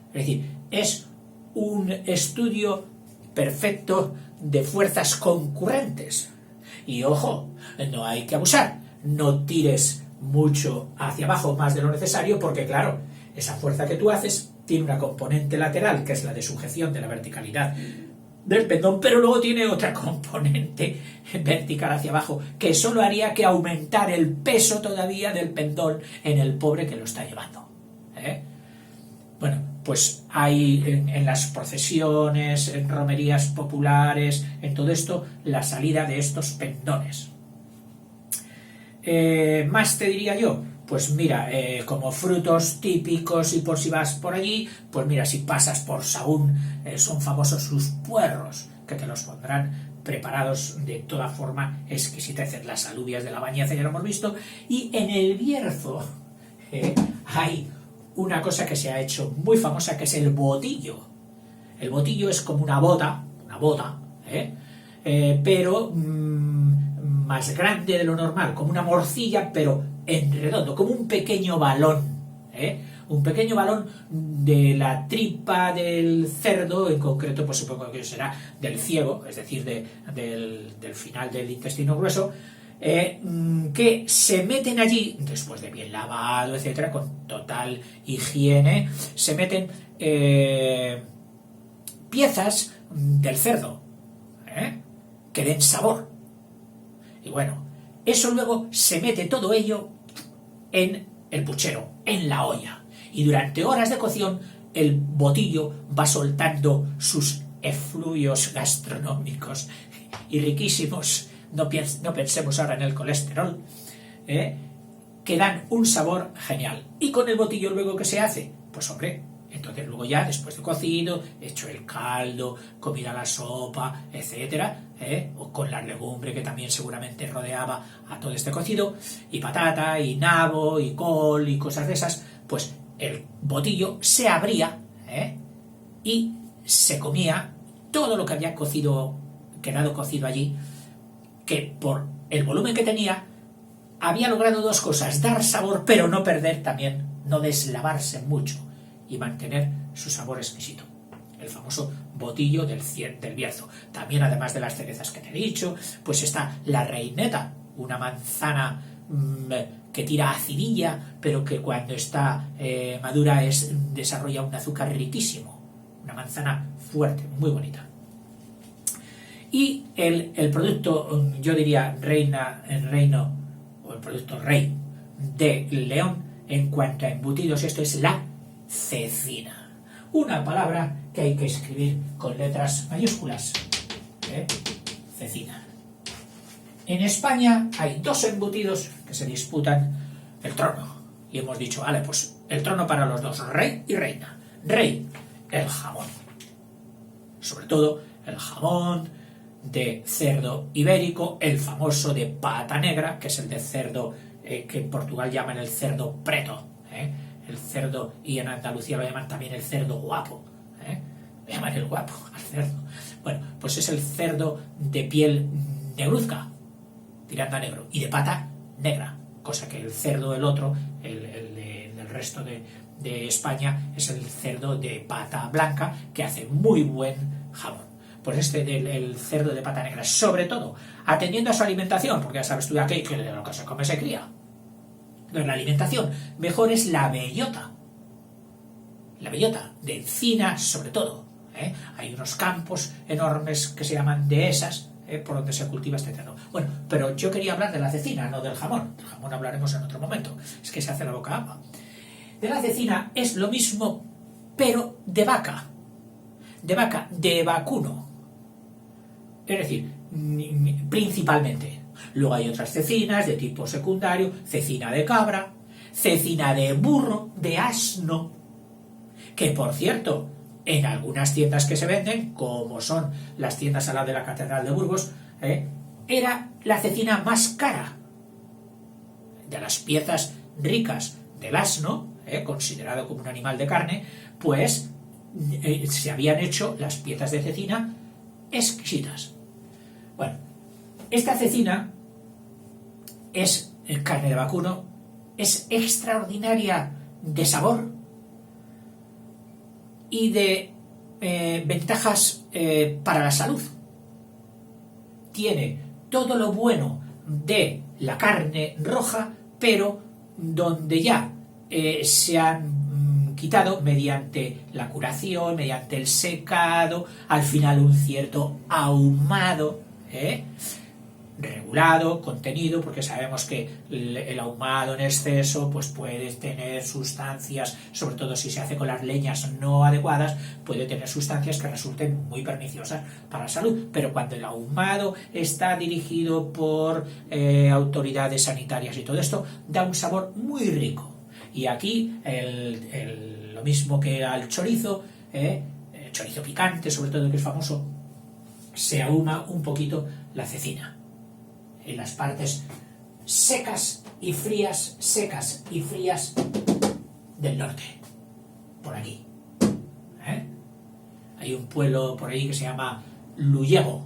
Es decir, es un estudio perfecto de fuerzas concurrentes. Y ojo, no hay que abusar, no tires mucho hacia abajo más de lo necesario, porque claro, esa fuerza que tú haces tiene una componente lateral, que es la de sujeción de la verticalidad del pendón, pero luego tiene otra componente vertical hacia abajo, que solo haría que aumentar el peso todavía del pendón en el pobre que lo está llevando. Bueno, pues hay en las procesiones, en romerías populares, en todo esto, la salida de estos pendones. Más te diría yo, pues mira, como frutos típicos, y por si vas por allí, pues mira, si pasas por Sahagún, son famosos sus puerros, que te los pondrán preparados de toda forma exquisita, las alubias de la Bañeza, ya lo hemos visto, y en el Bierzo hay una cosa que se ha hecho muy famosa, que es el botillo. El botillo es como una bota, pero más grande de lo normal, como una morcilla, pero en redondo, como un pequeño balón, un pequeño balón de la tripa del cerdo, en concreto, pues supongo que será del ciego, es decir, del final del intestino grueso, que se meten allí, después de bien lavado, etcétera, con total higiene, se meten piezas del cerdo, que den sabor. Y bueno, eso luego se mete todo ello en el puchero, en la olla. Y durante horas de cocción, el botillo va soltando sus efluvios gastronómicos y riquísimos. No pensemos ahora en el colesterol, que dan un sabor genial. ¿Y con el botillo luego qué se hace? Pues hombre, entonces luego ya, después de cocido, hecho el caldo, comida la sopa, etcétera, o con la legumbre que también seguramente rodeaba a todo este cocido, y patata, y nabo, y col, y cosas de esas, pues el botillo se abría, y se comía todo lo que había quedado cocido allí, que por el volumen que tenía, había logrado dos cosas: dar sabor, pero no perder también, no deslavarse mucho, y mantener su sabor exquisito. El famoso botillo del Bierzo. También, además de las cerezas que te he dicho, pues está la reineta, una manzana que tira acidilla, pero que cuando está madura desarrolla un azúcar riquísimo. Una manzana fuerte, muy bonita. Y el producto, yo diría reino, o el producto rey de León, en cuanto a embutidos, esto es la cecina. Una palabra que hay que escribir con letras mayúsculas. Cecina. En España hay dos embutidos que se disputan el trono. Y hemos dicho, vale, pues el trono para los dos, rey y reina. Rey, el jamón. Sobre todo el jamón de cerdo ibérico, el famoso de pata negra, que es el de cerdo que en Portugal llaman el cerdo preto, el cerdo, y en Andalucía lo llaman también el cerdo guapo, lo llaman el guapo al cerdo. Bueno, pues es el cerdo de piel negruzca, tirando a negro, y de pata negra, cosa que el cerdo del otro, del resto de España, es el cerdo de pata blanca, que hace muy buen jamón. Pues el cerdo de pata negra, sobre todo atendiendo a su alimentación, porque ya sabes tú aquí que de lo que se come se cría. Entonces, la alimentación mejor es la bellota de encina, sobre todo. Hay unos campos enormes que se llaman dehesas, por donde se cultiva este cerdo. Bueno, pero yo quería hablar de la cecina, no del jamón. Del jamón hablaremos en otro momento, es que se hace la boca agua. De la cecina es lo mismo, pero de vaca, de vacuno. Es decir, principalmente. Luego hay otras cecinas de tipo secundario, cecina de cabra, cecina de burro, de asno, que por cierto, en algunas tiendas que se venden, como son las tiendas al lado de la Catedral de Burgos, era la cecina más cara. De las piezas ricas del asno, considerado como un animal de carne, pues se habían hecho las piezas de cecina exquisitas. Bueno, esta cecina es carne de vacuno, es extraordinaria de sabor y de ventajas para la salud. Tiene todo lo bueno de la carne roja, pero donde ya se han quitado mediante la curación, mediante el secado, al final un cierto ahumado, regulado, contenido, porque sabemos que el ahumado en exceso pues puede tener sustancias, sobre todo si se hace con las leñas no adecuadas, puede tener sustancias que resulten muy perniciosas para la salud, pero cuando el ahumado está dirigido por autoridades sanitarias y todo esto, da un sabor muy rico. Y aquí lo mismo que al chorizo, chorizo picante, sobre todo, que es famoso, se ahuma un poquito la cecina en las partes secas y frías del norte, por aquí. Hay un pueblo por ahí que se llama Luyego,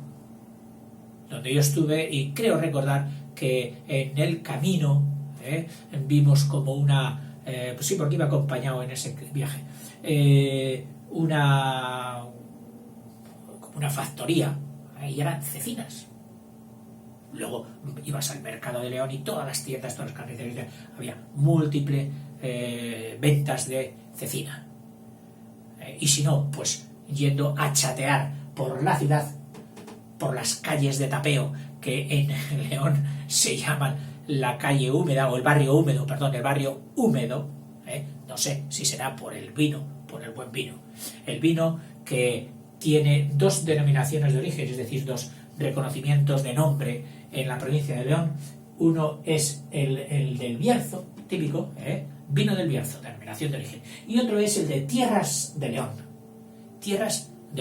donde yo estuve, y creo recordar que en el camino vimos como una, pues sí, porque iba acompañado en ese viaje, como una factoría, y eran cecinas. Luego ibas al mercado de León y todas las tiendas, todas las carnicerías, había múltiples ventas de cecina. Y si no, pues yendo a chatear por la ciudad, por las calles de tapeo, que en León se llaman la calle húmeda, o el barrio húmedo, no sé si será por el vino, por el buen vino. El vino que tiene dos denominaciones de origen, es decir, dos reconocimientos de nombre en la provincia de León. Uno es el del Bierzo, típico, vino del Bierzo, denominación de origen, y otro es el de Tierras de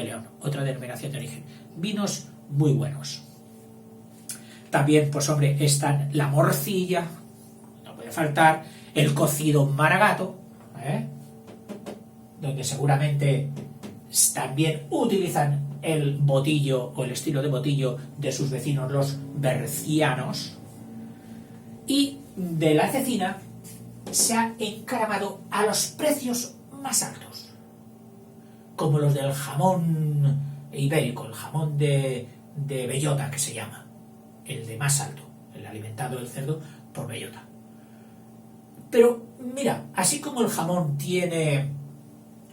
León, otra denominación de origen, vinos muy buenos. También, pues hombre, están la morcilla, no puede faltar, el cocido maragato, donde seguramente también utilizan el botillo o el estilo de botillo de sus vecinos los bercianos. Y de la cecina se ha encaramado a los precios más altos, como los del jamón ibérico, el jamón de bellota, que se llama, el de más alto, el alimentado del cerdo por bellota. Pero mira, así como el jamón tiene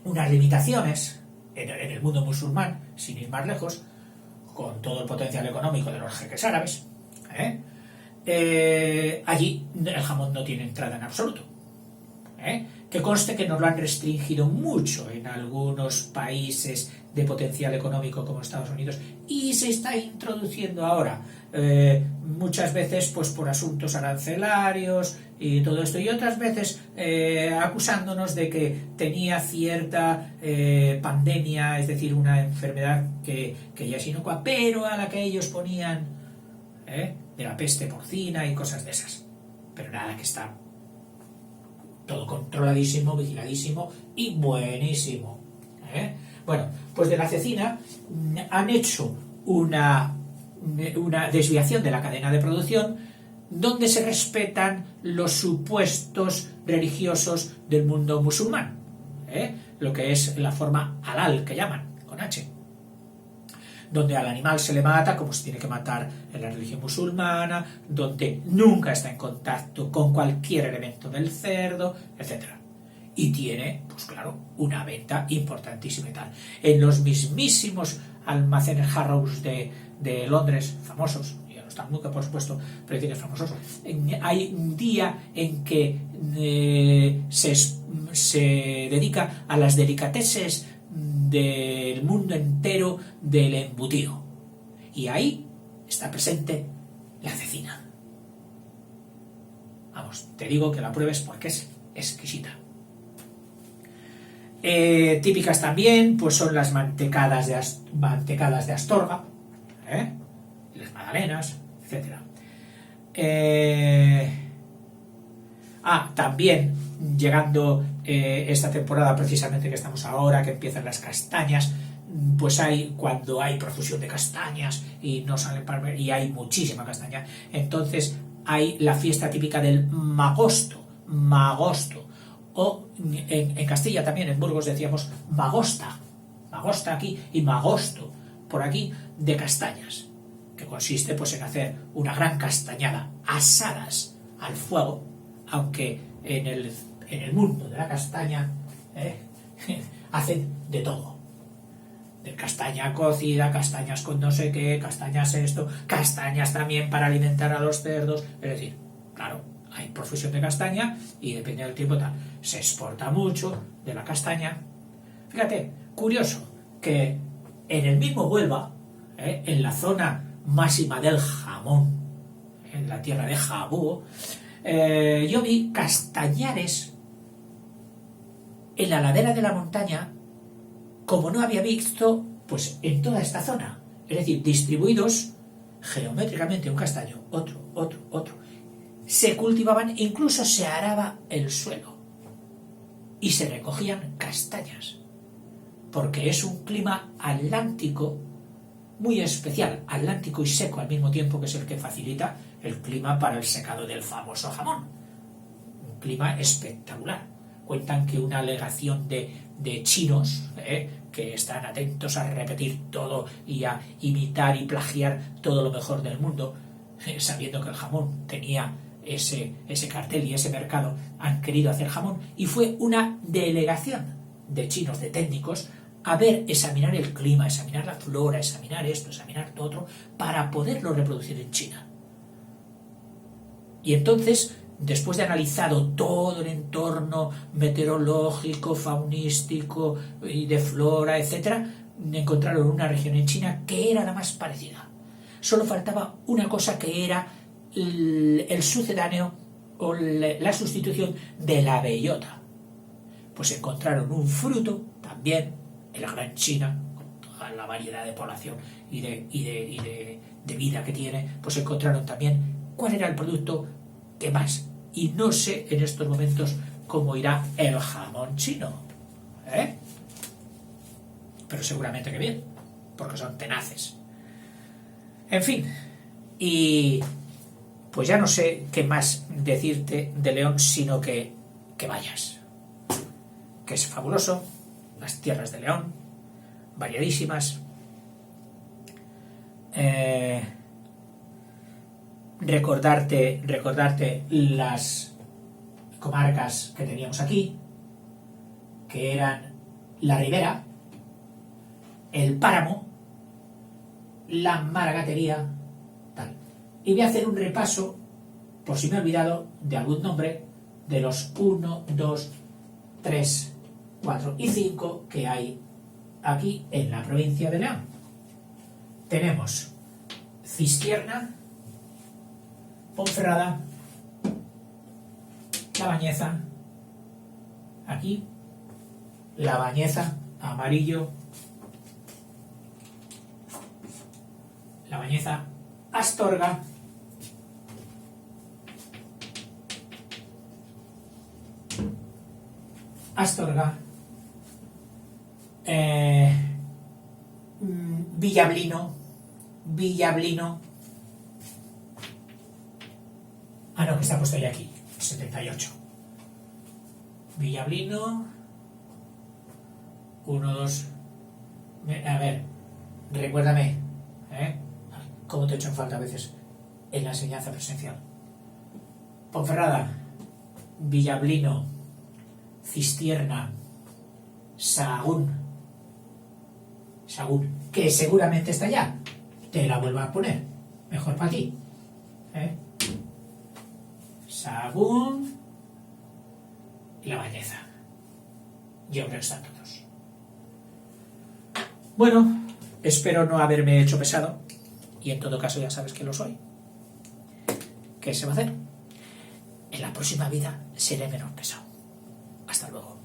unas limitaciones en el mundo musulmán, sin ir más lejos, con todo el potencial económico de los jeques árabes, allí el jamón no tiene entrada en absoluto. Que conste que nos lo han restringido mucho en algunos países de potencial económico como Estados Unidos, y se está introduciendo ahora, muchas veces pues por asuntos arancelarios y todo esto, y otras veces acusándonos de que tenía cierta pandemia, es decir, una enfermedad que ya es inocua, pero a la que ellos ponían de la peste porcina y cosas de esas. Pero nada, que está todo controladísimo, vigiladísimo y buenísimo. Bueno, pues de la cecina han hecho una desviación de la cadena de producción, donde se respetan los supuestos religiosos del mundo musulmán, lo que es la forma halal, que llaman, con H, donde al animal se le mata como se tiene que matar en la religión musulmana, donde nunca está en contacto con cualquier elemento del cerdo, etc. Y tiene, pues claro, una venta importantísima y tal. En los mismísimos almacenes Harrods de Londres, famosos, ya no están nunca, por supuesto, pero tienen famosos, hay un día en que se dedica a las delicatessen del mundo entero del embutido, y ahí está presente la cecina. Vamos, te digo que la pruebes porque es exquisita. Típicas también pues son las mantecadas de Astorga, las magdalenas, etc. También llegando esta temporada precisamente que estamos ahora, que empiezan las castañas, pues cuando hay profusión de castañas y no salen y hay muchísima castaña, entonces hay la fiesta típica del magosto, o en Castilla también, en Burgos decíamos magosta, magosta aquí y magosto por aquí de castañas, que consiste pues en hacer una gran castañada asadas al fuego, aunque en el mundo de la castaña hacen de todo. De castaña cocida, castañas con no sé qué, castañas esto, castañas también para alimentar a los cerdos. Es decir, claro, hay profusión de castaña y depende del tiempo tal. Se exporta mucho de la castaña. Fíjate, curioso que en el mismo Huelva, en la zona máxima del jamón, en la tierra de Jabúo, yo vi castañares en la ladera de la montaña como no había visto pues en toda esta zona, es decir, distribuidos geométricamente, un castaño, otro. Se cultivaban, incluso se araba el suelo y se recogían castañas, porque es un clima atlántico muy especial, atlántico y seco al mismo tiempo, que es el que facilita el clima para el secado del famoso jamón. Un clima espectacular. Cuentan que una alegación de chinos que están atentos a repetir todo y a imitar y plagiar todo lo mejor del mundo, sabiendo que el jamón tenía ese cartel y ese mercado, han querido hacer jamón, y fue una delegación de chinos, de técnicos, a ver, examinar el clima, examinar la flora, examinar esto, examinar todo otro, para poderlo reproducir en China. Y entonces, después de analizado todo el entorno meteorológico, faunístico y de flora, etc., encontraron una región en China que era la más parecida. Solo faltaba una cosa, que era el sucedáneo o la sustitución de la bellota. Pues encontraron un fruto también en la Gran China, con toda la variedad de población y de vida que tiene, pues encontraron también cuál era el producto que más. Y no sé en estos momentos cómo irá el jamón chino, pero seguramente que bien, porque son tenaces. En fin, y pues ya no sé qué más decirte de León, sino que vayas, que es fabuloso, las tierras de León, variadísimas. Recordarte las comarcas que teníamos aquí, que eran la Ribera, el Páramo, la Maragatería, tal. Y voy a hacer un repaso, por si me he olvidado de algún nombre, de los 1, 2, 3, 4 y 5 que hay aquí en la provincia de León. Tenemos Cistierna, Ponferrada, La Bañeza, aquí, La Bañeza, amarillo, La Bañeza, Astorga, Villablino, no, que está puesto ya aquí, 78. Villablino, 1, 2, a ver, recuérdame, cómo te he hecho en falta a veces en la enseñanza presencial. Ponferrada, Villablino, Cistierna, Sahagún, que seguramente está ya, te la vuelvo a poner, mejor para ti, Sahagún y La Bañeza. Yo creo que están todos. Bueno, espero no haberme hecho pesado, y en todo caso ya sabes que lo soy. ¿Qué se va a hacer? En la próxima vida seré menos pesado. Hasta luego.